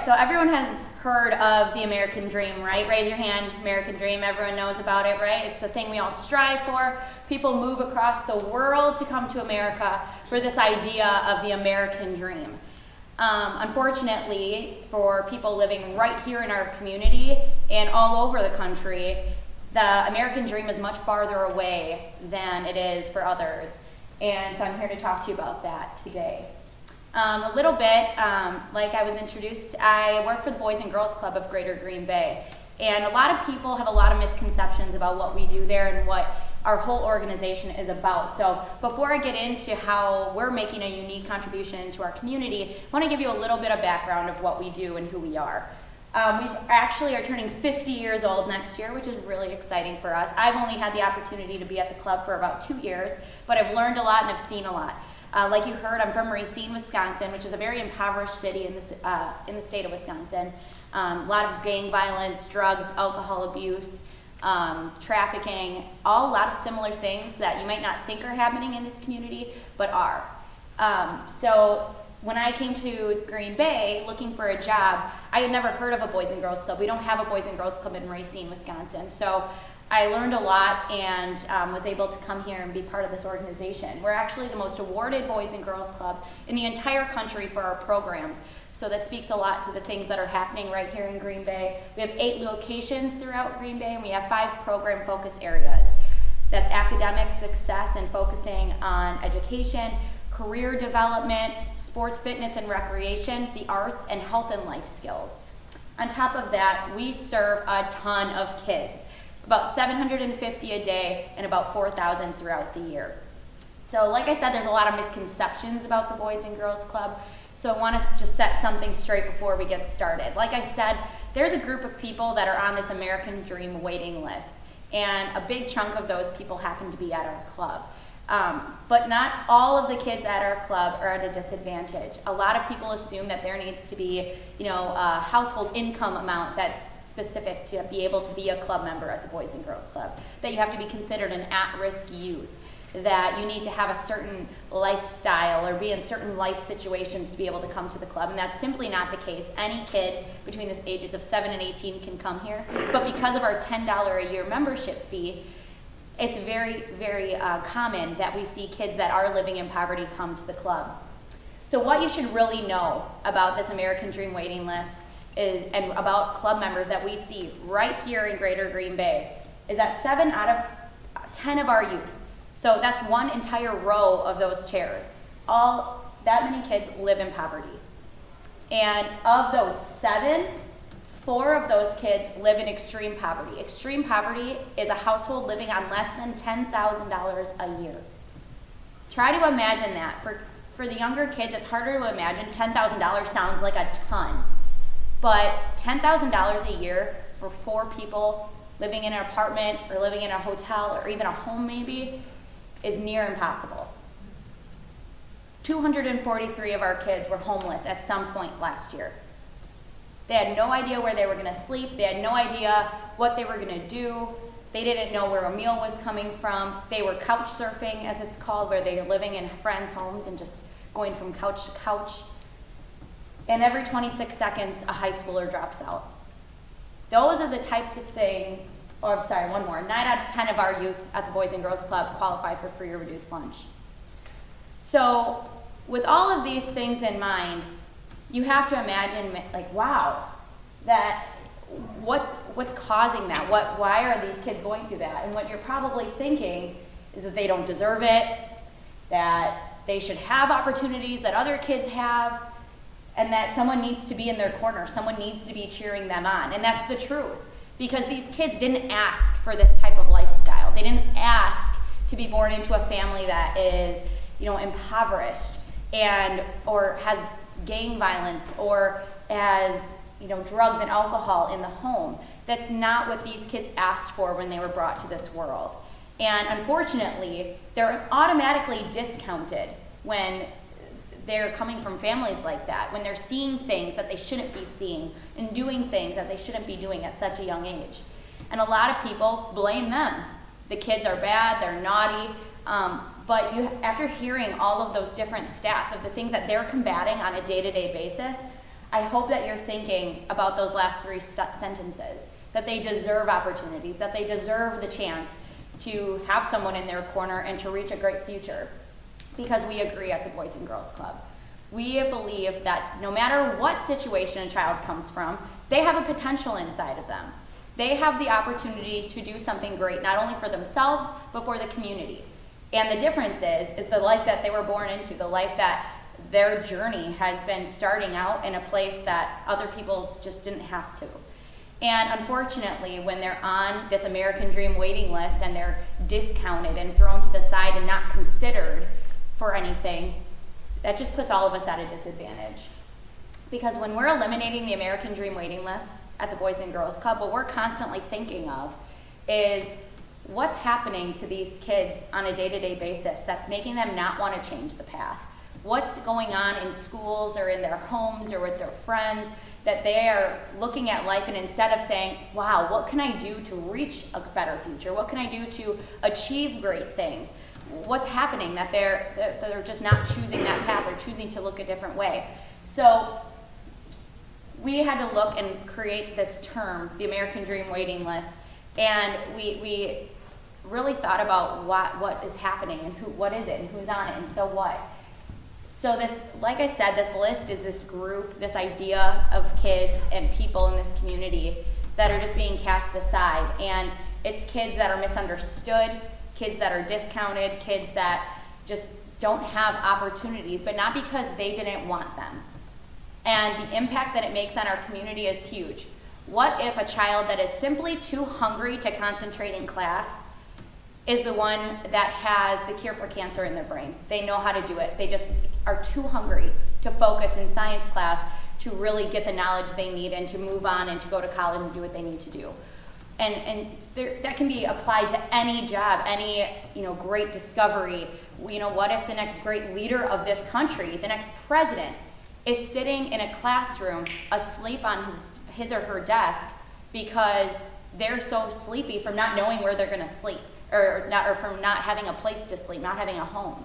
So everyone has heard of the American dream, right? Raise your hand, American dream, everyone knows about it, right? It's the thing we all strive for. People move across the world to come to America for this idea of the American dream. Unfortunately, for people living right here in our community and all over the country, the American dream is much farther away than it is for others. And so I'm here to talk to you about that today. A little bit, like I was introduced, I work for the Boys and Girls Club of Greater Green Bay. And a lot of people have a lot of misconceptions about what we do there and what our whole organization is about. So before I get into how we're making a unique contribution to our community, I want to give you a little bit of background of what we do and who we are. We actually are turning 50 years old next year, which is really exciting for us. I've only had the opportunity to be at the club for about 2 years, but I've learned a lot and I've seen a lot. Like you heard, I'm from Racine, Wisconsin, which is a very impoverished city in the state of Wisconsin. A lot of gang violence, drugs, alcohol abuse, trafficking, a lot of similar things that you might not think are happening in this community, but are. So when I came to Green Bay looking for a job, I had never heard of a Boys and Girls Club. We don't have a Boys and Girls Club in Racine, Wisconsin. So I learned a lot and was able to come here and be part of this organization. We're actually the most awarded Boys and Girls Club in the entire country for our programs. So that speaks a lot to the things that are happening right here in Green Bay. We have 8 locations throughout Green Bay, and we have 5 program focus areas. That's academic success and focusing on education, career development, sports, fitness, and recreation, the arts, and health and life skills. On top of that, we serve a ton of kids. About 750 a day and about 4,000 throughout the year. So like I said, there's a lot of misconceptions about the Boys and Girls Club. So I want to just set something straight before we get started. Like I said, there's a group of people that are on this American Dream waiting list. And a big chunk of those people happen to be at our club. But not all of the kids at our club are at a disadvantage. A lot of people assume that there needs to be, a household income amount that's specific to be able to be a club member at the Boys and Girls Club, that you have to be considered an at-risk youth, that you need to have a certain lifestyle or be in certain life situations to be able to come to the club, and that's simply not the case. Any kid between the ages of 7 and 18 can come here, but because of our $10 a year membership fee, it's very, very common that we see kids that are living in poverty come to the club. So what you should really know about this American Dream waiting list and about club members that we see right here in Greater Green Bay is that 7 out of 10 of our youth, so that's one entire row of those chairs, that many kids live in poverty. And of those 7, 4 of those kids live in extreme poverty. Extreme poverty is a household living on less than $10,000 a year. Try to imagine that. For the younger kids, it's harder to imagine. $10,000 sounds like a ton. But $10,000 a year for 4 people living in an apartment or living in a hotel or even a home maybe is near impossible. 243 of our kids were homeless at some point last year. They had no idea where they were going to sleep. They had no idea what they were going to do. They didn't know where a meal was coming from. They were couch surfing, as it's called, where they're living in friends' homes and just going from couch to couch. And every 26 seconds, a high schooler drops out. Those are the types of things, one more. 9 out of 10 of our youth at the Boys and Girls Club qualify for free or reduced lunch. So with all of these things in mind, you have to imagine, wow, that what's causing that? Why are these kids going through that? And what you're probably thinking is that they don't deserve it, that they should have opportunities that other kids have, and that someone needs to be in their corner, someone needs to be cheering them on. And that's the truth, because these kids didn't ask for this type of lifestyle. They didn't ask to be born into a family that is, impoverished or has gang violence or has, drugs and alcohol in the home. That's not what these kids asked for when they were brought to this world. And unfortunately, they're automatically discounted when they're coming from families like that, when they're seeing things that they shouldn't be seeing and doing things that they shouldn't be doing at such a young age. And a lot of people blame them. The kids are bad, they're naughty, but after hearing all of those different stats of the things that they're combating on a day-to-day basis, I hope that you're thinking about those last three sentences, that they deserve opportunities, that they deserve the chance to have someone in their corner and to reach a great future. Because we agree at the Boys and Girls Club. We believe that no matter what situation a child comes from, they have a potential inside of them. They have the opportunity to do something great, not only for themselves, but for the community. And the difference is the life that they were born into, the life that their journey has been starting out in a place that other people just didn't have to. And unfortunately, when they're on this American Dream waiting list and they're discounted and thrown to the side and not considered for anything, that just puts all of us at a disadvantage. Because when we're eliminating the American Dream waiting list at the Boys and Girls Club, what we're constantly thinking of is what's happening to these kids on a day-to-day basis that's making them not want to change the path. What's going on in schools or in their homes or with their friends that they are looking at life, and instead of saying, wow, what can I do to reach a better future? What can I do to achieve great things? What's happening that they're just not choosing that path, they're choosing to look a different way. So we had to look and create this term, the American Dream waiting list, and we really thought about what is happening and what is it and who's on it and so what. So this, like I said, this list is this group, this idea of kids and people in this community that are just being cast aside. And it's kids that are misunderstood, kids that are discounted, kids that just don't have opportunities, but not because they didn't want them. And the impact that it makes on our community is huge. What if a child that is simply too hungry to concentrate in class is the one that has the cure for cancer in their brain? They know how to do it. They just are too hungry to focus in science class to really get the knowledge they need and to move on and to go to college and do what they need to do. And that can be applied to any job, any great discovery. What if the next great leader of this country, the next president, is sitting in a classroom asleep on his or her desk because they're so sleepy from not knowing where they're going to sleep, or from not having a place to sleep, not having a home.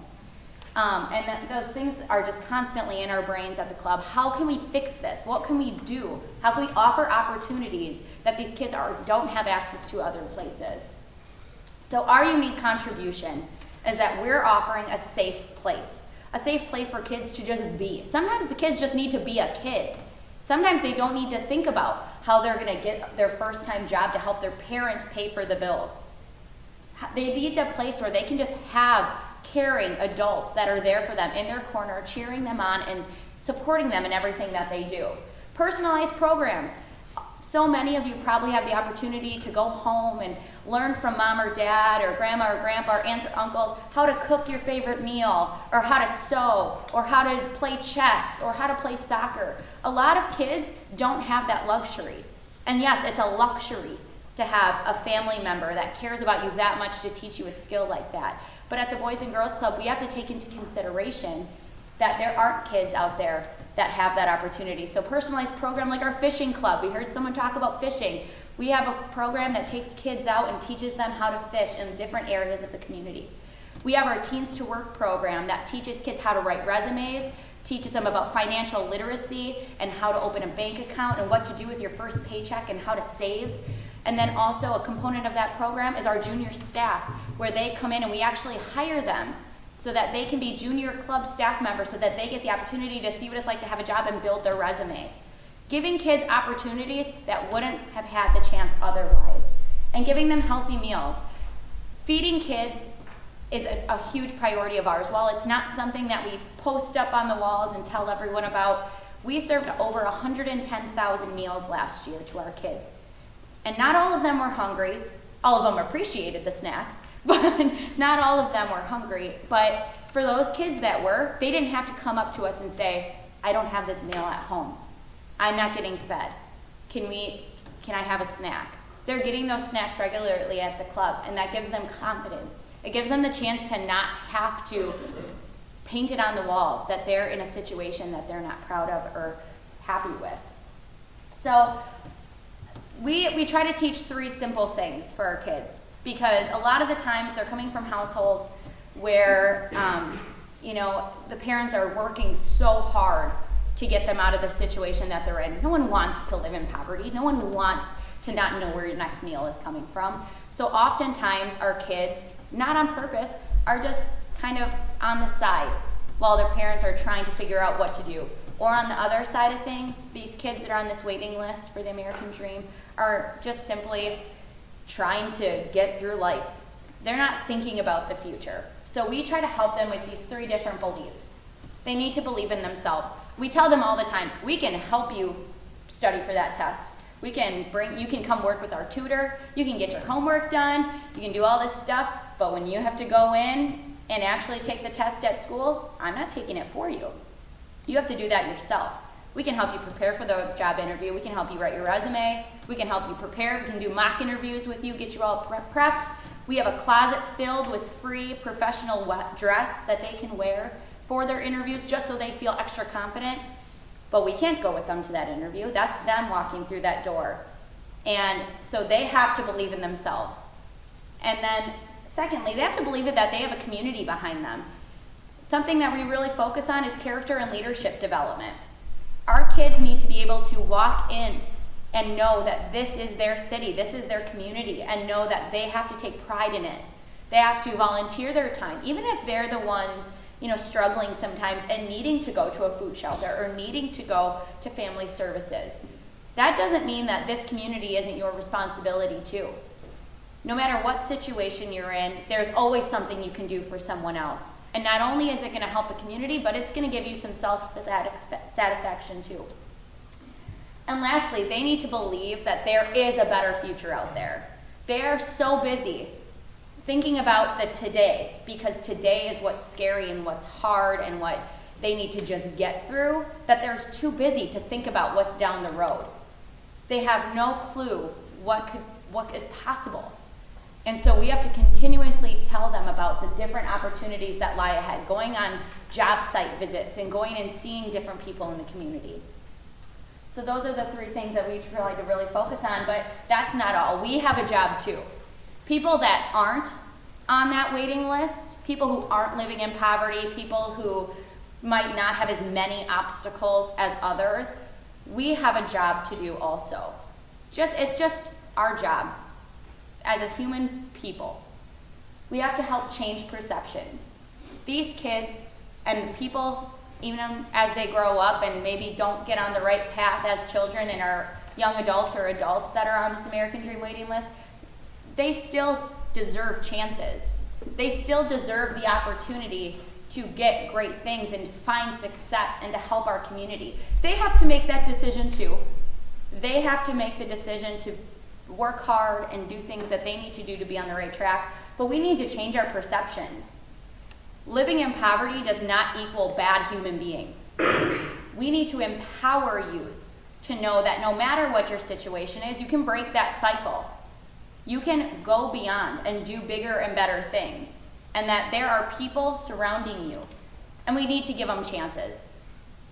Those things are just constantly in our brains at the club. How can we fix this? What can we do? How can we offer opportunities that these kids don't have access to other places? So our unique contribution is that we're offering a safe place for kids to just be. Sometimes the kids just need to be a kid. Sometimes they don't need to think about how they're going to get their first-time job to help their parents pay for the bills. They need a place where they can just have caring adults that are there for them in their corner, cheering them on and supporting them in everything that they do. Personalized programs. So many of you probably have the opportunity to go home and learn from mom or dad or grandma or grandpa or aunts or uncles how to cook your favorite meal, or how to sew, or how to play chess, or how to play soccer. A lot of kids don't have that luxury. And yes, it's a luxury to have a family member that cares about you that much to teach you a skill like that. But at the Boys and Girls Club, we have to take into consideration that there aren't kids out there that have that opportunity. So personalized program like our fishing club. We heard someone talk about fishing. We have a program that takes kids out and teaches them how to fish in different areas of the community. We have our Teens to Work program that teaches kids how to write resumes, teaches them about financial literacy and how to open a bank account and what to do with your first paycheck and how to save. And then also a component of that program is our junior staff, where they come in and we actually hire them so that they can be junior club staff members, so that they get the opportunity to see what it's like to have a job and build their resume. Giving kids opportunities that wouldn't have had the chance otherwise. And giving them healthy meals. Feeding kids is a huge priority of ours. While it's not something that we post up on the walls and tell everyone about, we served over 110,000 meals last year to our kids. And not all of them were hungry. All of them appreciated the snacks, but not all of them were hungry. But for those kids that were, they didn't have to come up to us and say, I don't have this meal at home. I'm not getting fed. Can I have a snack? They're getting those snacks regularly at the club, and that gives them confidence. It gives them the chance to not have to paint it on the wall that they're in a situation that they're not proud of or happy with. So we try to teach 3 simple things for our kids, because a lot of the times they're coming from households where the parents are working so hard to get them out of the situation that they're in. No one wants to live in poverty. No one wants to not know where your next meal is coming from. So oftentimes our kids, not on purpose, are just kind of on the side while their parents are trying to figure out what to do. Or on the other side of things, these kids that are on this waiting list for the American dream are just simply trying to get through life. They're not thinking about the future. So we try to help them with these 3 different beliefs. They need to believe in themselves. We tell them all the time, we can help you study for that test. You can come work with our tutor, you can get your homework done, you can do all this stuff, but when you have to go in and actually take the test at school, I'm not taking it for you. You have to do that yourself. We can help you prepare for the job interview, we can help you write your resume, we can help you prepare, we can do mock interviews with you, get you all prepped. We have a closet filled with free professional dress that they can wear for their interviews just so they feel extra confident. But we can't go with them to that interview. That's them walking through that door. And so they have to believe in themselves. And then secondly, they have to believe that they have a community behind them. Something that we really focus on is character and leadership development. Our kids need to be able to walk in and know that this is their city, this is their community, and know that they have to take pride in it. They have to volunteer their time, even if they're the ones struggling sometimes and needing to go to a food shelter or needing to go to family services. That doesn't mean that this community isn't your responsibility too. No matter what situation you're in, there's always something you can do for someone else. And not only is it going to help the community, but it's going to give you some self-satisfaction too. And lastly, they need to believe that there is a better future out there. They are so busy thinking about the today, because today is what's scary and what's hard and what they need to just get through, that they're too busy to think about what's down the road. They have no clue what is possible. And so we have to continuously tell them about the different opportunities that lie ahead, going on job site visits and going and seeing different people in the community. So those are the 3 things that we try to really focus on, but that's not all. We have a job too. People that aren't on that waiting list, people who aren't living in poverty, people who might not have as many obstacles as others, we have a job to do also. It's just our job as a human people. We have to help change perceptions. These kids and the people, even as they grow up and maybe don't get on the right path as children and are young adults or adults that are on this American Dream waiting list, they still deserve chances. They still deserve the opportunity to get great things and find success and to help our community. They have to make that decision too. They have to make the decision to work hard and do things that they need to do to be on the right track, but we need to change our perceptions. Living in poverty does not equal bad human being. We need to empower youth to know that no matter what your situation is, you can break that cycle. You can go beyond and do bigger and better things, and that there are people surrounding you, and we need to give them chances.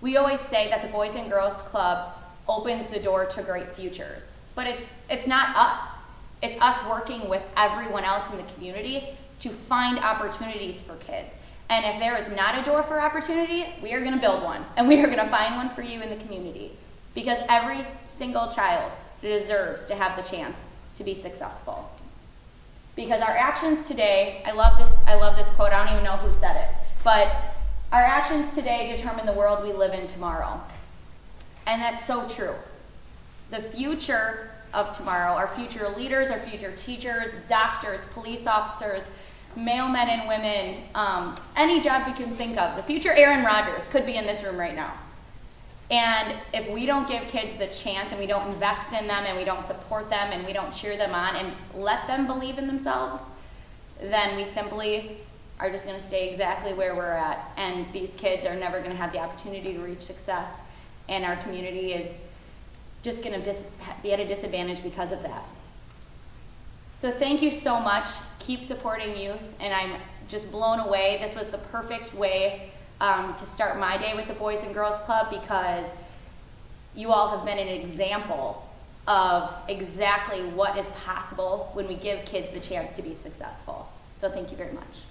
We always say that the Boys and Girls Club opens the door to great futures, but it's not us. It's us working with everyone else in the community to find opportunities for kids. And if there is not a door for opportunity, we are going to build one, and we are going to find one for you in the community, because every single child deserves to have the chance to be successful. Because our actions today, I love this quote, I don't even know who said it, but our actions today determine the world we live in tomorrow. And that's so true. The future of tomorrow, our future leaders, our future teachers, doctors, police officers, male men and women, any job we can think of. The future Aaron Rodgers could be in this room right now. And if we don't give kids the chance and we don't invest in them and we don't support them and we don't cheer them on and let them believe in themselves, then we simply are just going to stay exactly where we're at. And these kids are never going to have the opportunity to reach success. And our community is just going to be at a disadvantage because of that. So thank you so much. Keep supporting youth. And I'm just blown away. This was the perfect way to start my day with the Boys and Girls Club, because you all have been an example of exactly what is possible when we give kids the chance to be successful. So thank you very much.